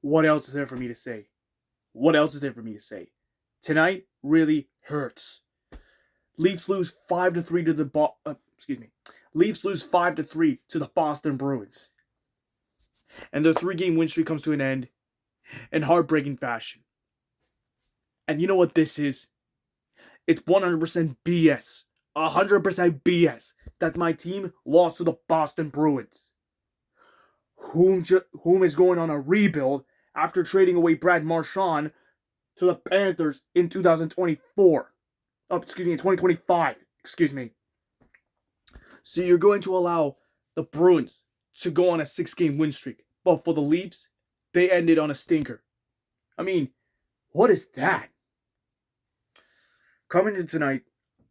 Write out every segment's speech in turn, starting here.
what else is there for me to say? What else is there for me to say? Tonight really hurts. Leafs lose 5-3 to the Leafs lose 5-3 to the Boston Bruins. And their 3-game win streak comes to an end in heartbreaking fashion. And you know what this is? It's 100% BS. 100% BS that my team lost to the Boston Bruins, whom is going on a rebuild after trading away Brad Marchand to the Panthers in 2024. In 2025. So you're going to allow the Bruins to go on a 6-game win streak. But for the Leafs, they ended on a stinker. I mean, what is that? Coming into tonight,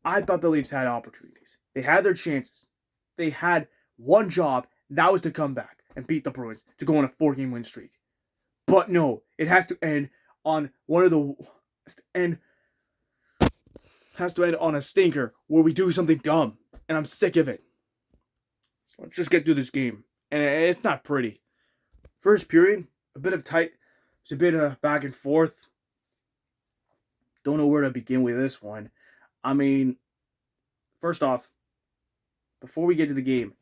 I thought the Leafs had opportunities. They had their chances. They had one job, that was to come back and beat the Bruins to go on a 4-game win streak. But no, it has to end on on a stinker where we do something dumb. And I'm sick of it. So let's just get through this game. And it's not pretty. First period, it's a bit of back and forth. Don't know where to begin with this one. I mean, first off, before we get to the game,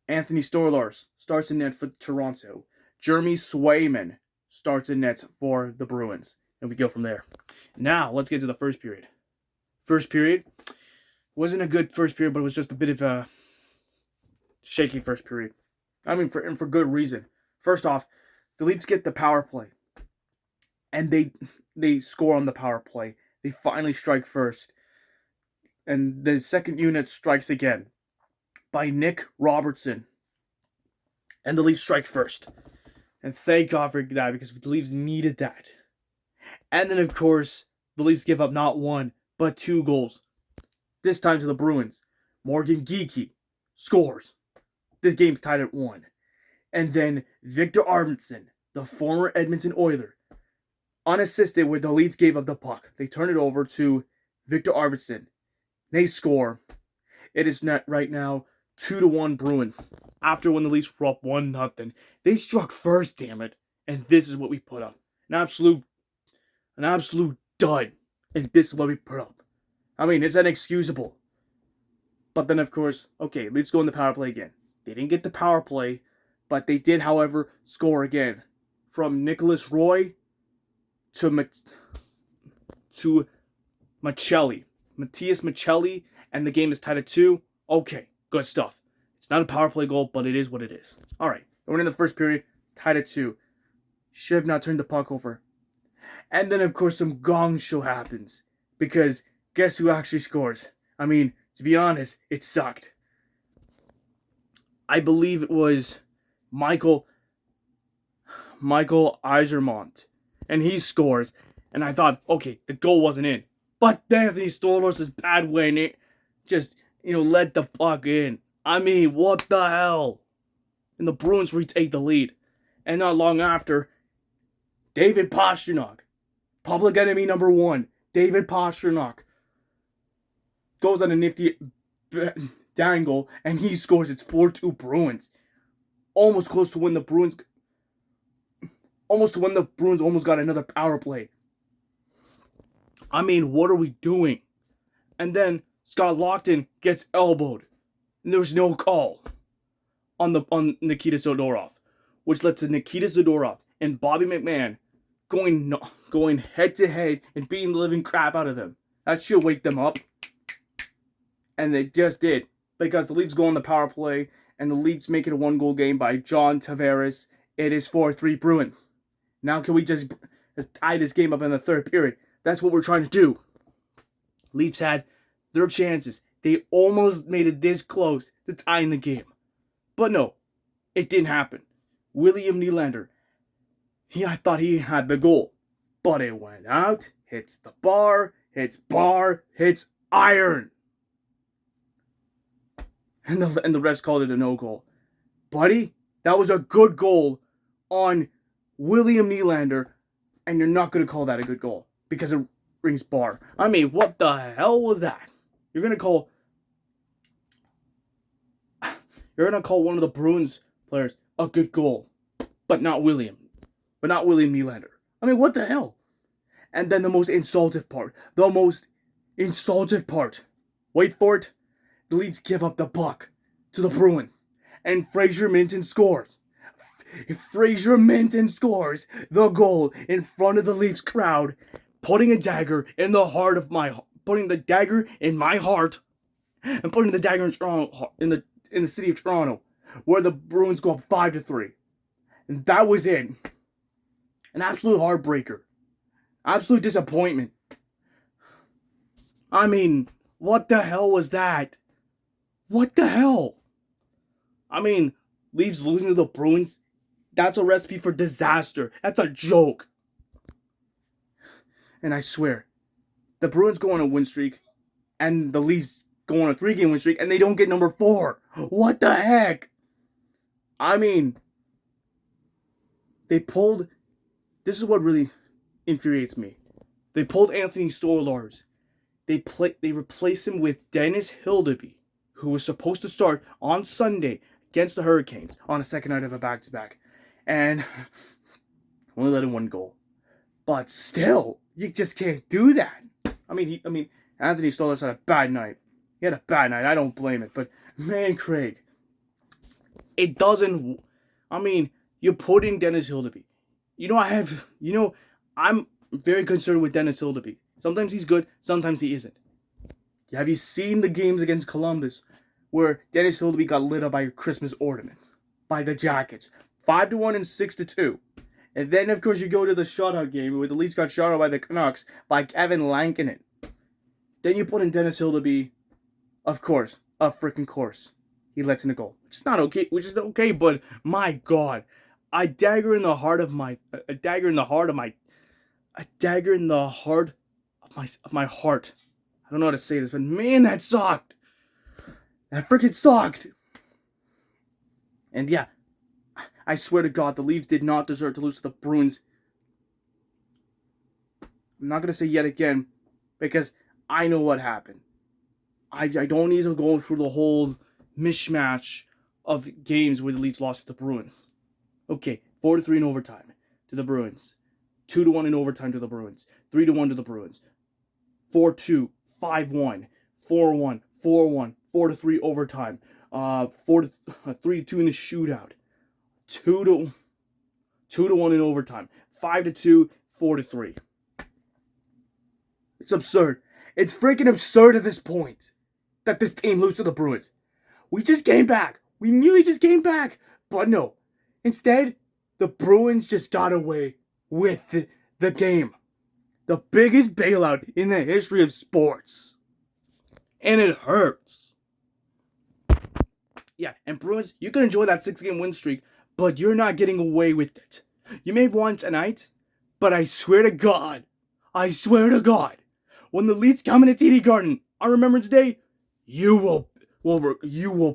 Anthony Stolarz starts in net for Toronto. Jeremy Swayman starts in net for the Bruins. And we go from there. Now, let's get to the first period. First period wasn't a good first period, but it was just a bit of a shaky first period. I mean, for good reason. First off, the Leafs get the power play. And they score on the power play. They finally strike first. And the second unit strikes again by Nick Robertson. And the Leafs strike first. And thank God for that, because the Leafs needed that. And then, of course, the Leafs give up not one, but 2 goals. This time to the Bruins. Morgan Geekie scores. This game's tied at 1. And then Victor Arvidsson, the former Edmonton Oiler, unassisted where the Leafs gave up the puck. They turn it over to Victor Arvidsson. They score. It is net right now 2-1 Bruins. After when the Leafs were up 1-0. They struck first, damn it. And this is what we put up. An absolute dud. And this is what we put up. I mean, it's inexcusable. But then, of course, okay, Leafs go in the power play again. They didn't get the power play, but they did, however, score again. From Nicholas Roy to Maccelli. Matthias Maccelli, and the game is tied at 2. Okay, good stuff. It's not a power play goal, but it is what it is. Alright, we're in the first period. It's tied at 2. Should have not turned the puck over. And then, of course, some gong show happens. Because guess who actually scores? I mean, to be honest, it sucked. I believe it was Michael Isermont. And he scores. And I thought, okay, the goal wasn't in. But Anthony Stolarz' bad win, it just, let the puck in. I mean, what the hell? And the Bruins retake the lead. And not long after, David Pastrnak, public enemy number 1, David Pastrnak, goes on a nifty dangle, and he scores. It's 4-2 Bruins. Almost to when the Bruins almost got another power play. I mean, what are we doing? And then Scott Laughton gets elbowed. And there's no call on Nikita Zadorov, which led to Nikita Zadorov and Bobby McMahon going head to head and beating the living crap out of them. That should wake them up. And they just did, because the Leafs go on the power play, and the Leafs make it a 1-goal game by John Tavares. It is 4-3 Bruins. Now can we just tie this game up in the third period? That's what we're trying to do. Leafs had their chances. They almost made it this close to tying the game. But no, it didn't happen. William Nylander, I thought he had the goal. But it went out, hits the bar, hits iron. And the refs called it a no-goal. Buddy, that was a good goal on William Nylander, and you're not going to call that a good goal because it rings bar. I mean, what the hell was that? You're going to call one of the Bruins players a good goal, but not William. but not William Nylander. I mean, what the hell? And then the most insultive part. The most insultive part. Wait for it. The Leafs give up the puck to the Bruins. And Fraser Minten scores. Fraser Minten scores the goal in front of the Leafs crowd, putting a dagger in the heart of my... Putting the dagger in my heart. And putting the dagger in Toronto, in the city of Toronto, where the Bruins go up 5-3. And that was it. An absolute heartbreaker. Absolute disappointment. I mean, what the hell was that? What the hell? I mean, Leafs losing to the Bruins, that's a recipe for disaster. That's a joke. And I swear, the Bruins go on a win streak, and the Leafs go on a 3-game win streak, and they don't get number 4. What the heck? I mean, they pulled... This is what really infuriates me. They pulled Anthony Stolarz. They replaced him with Dennis Hildeby, who was supposed to start on Sunday against the Hurricanes on a second night of a back-to-back. And only let in 1 goal. But still, you just can't do that. I mean, Anthony Stolarz had a bad night. He had a bad night. I don't blame it. But, man, Craig, it doesn't... I mean, you put in Dennis Hildeby. I'm very concerned with Dennis Hildeby. Sometimes he's good, sometimes he isn't. Have you seen the games against Columbus where Dennis Hildeby got lit up by your Christmas ornament? By the Jackets. 5-1 and 6-2. And then, of course, you go to the shutout game where the Leafs got shut out by the Canucks by Kevin Lankinen. Then you put in Dennis Hildeby. Of course. Of freaking course. He lets in a goal. Which is okay, but my God. A dagger in the heart of my heart. I don't know how to say this, but man, that sucked. That freaking sucked. And yeah, I swear to God, the Leafs did not deserve to lose to the Bruins. I'm not going to say yet again, because I know what happened. I don't need to go through the whole mishmash of games where the Leafs lost to the Bruins. Okay, 4-3 in overtime to the Bruins. 2-1 in overtime to the Bruins. 3-1 to the Bruins. 4-2, 5-1, 4-1, 4-1, 4-3 overtime. 3-2 in the shootout. 2-1 in overtime. 5-2, 4-3. It's absurd. It's freaking absurd at this point that this team loses to the Bruins. We just came back. We nearly just came back. But no. Instead, the Bruins just got away with the game. The biggest bailout in the history of sports. And it hurts. Yeah, and Bruins, you can enjoy that 6-game win streak, but you're not getting away with it. You may have won tonight, but I swear to God, when the Leafs come into TD Garden on Remembrance Day, you will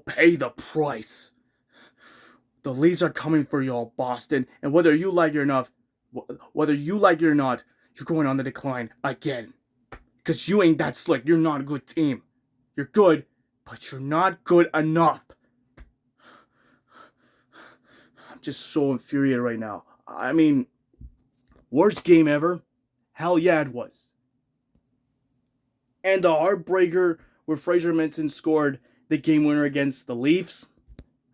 pay the price. The Leafs are coming for y'all, Boston, and whether you like it or not, you're going on the decline again. Because you ain't that slick. You're not a good team. You're good, but you're not good enough. I'm just so infuriated right now. I mean, worst game ever? Hell yeah, it was. And the heartbreaker where Fraser Minten scored the game winner against the Leafs.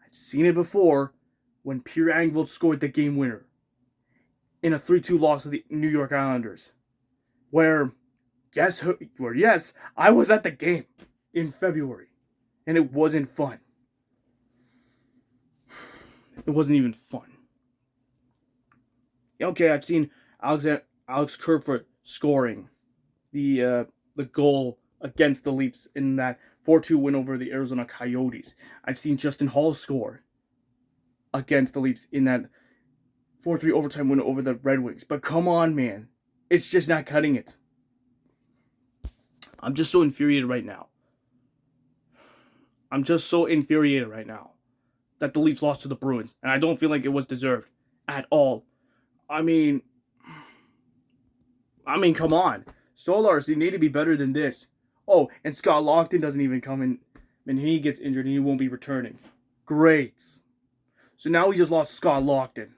I've seen it before when Pierre Engvall scored the game winner in a 3-2 loss to the New York Islanders. Where, yes, I was at the game in February. And it wasn't fun. It wasn't even fun. Okay, I've seen Alex Kerfoot scoring the goal against the Leafs in that 4-2 win over the Arizona Coyotes. I've seen Justin Hall score against the Leafs in that 4-3 overtime win over the Red Wings. But come on, man. It's just not cutting it. I'm just so infuriated right now. That the Leafs lost to the Bruins. And I don't feel like it was deserved at all. I mean, come on. Stolarz, you need to be better than this. Oh, and Scott Laughton doesn't even come in. And he gets injured and he won't be returning. Great. So now we just lost Scott Laughton.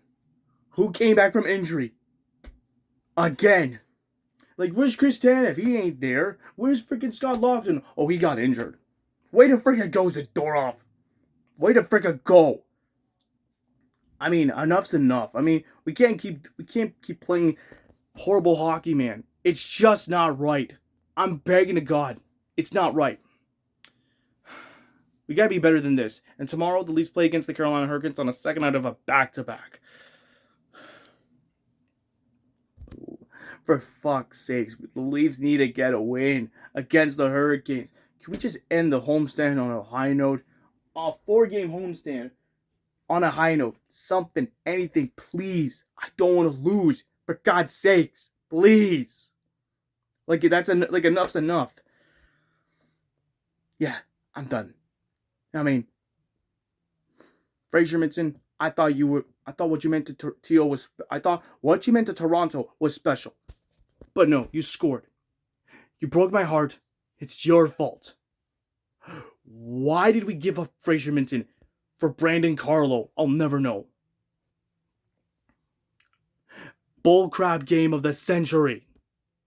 who came back from injury. Again. Like, where's Chris Tanev? He ain't there. Where's freaking Scott Laughton? Oh, he got injured. Way to freaking close the door off. Way to freaking go. I mean, enough's enough. I mean, we can't keep playing horrible hockey, man. It's just not right. I'm begging to God. It's not right. We gotta be better than this. And tomorrow, the Leafs play against the Carolina Hurricanes on a second night of a back-to-back. For fuck's sakes, the Leafs need to get a win against the Hurricanes. Can we just end the homestand on a high note? A 4-game homestand on a high note. Something, anything, please. I don't want to lose. For God's sakes, please. Like enough's enough. Yeah, I'm done. I mean, Fraser Minten, I thought what you meant to Toronto was special. But no, you scored. You broke my heart. It's your fault. Why did we give up Fraser Minten for Brandon Carlo? I'll never know. Bullcrap game of the century.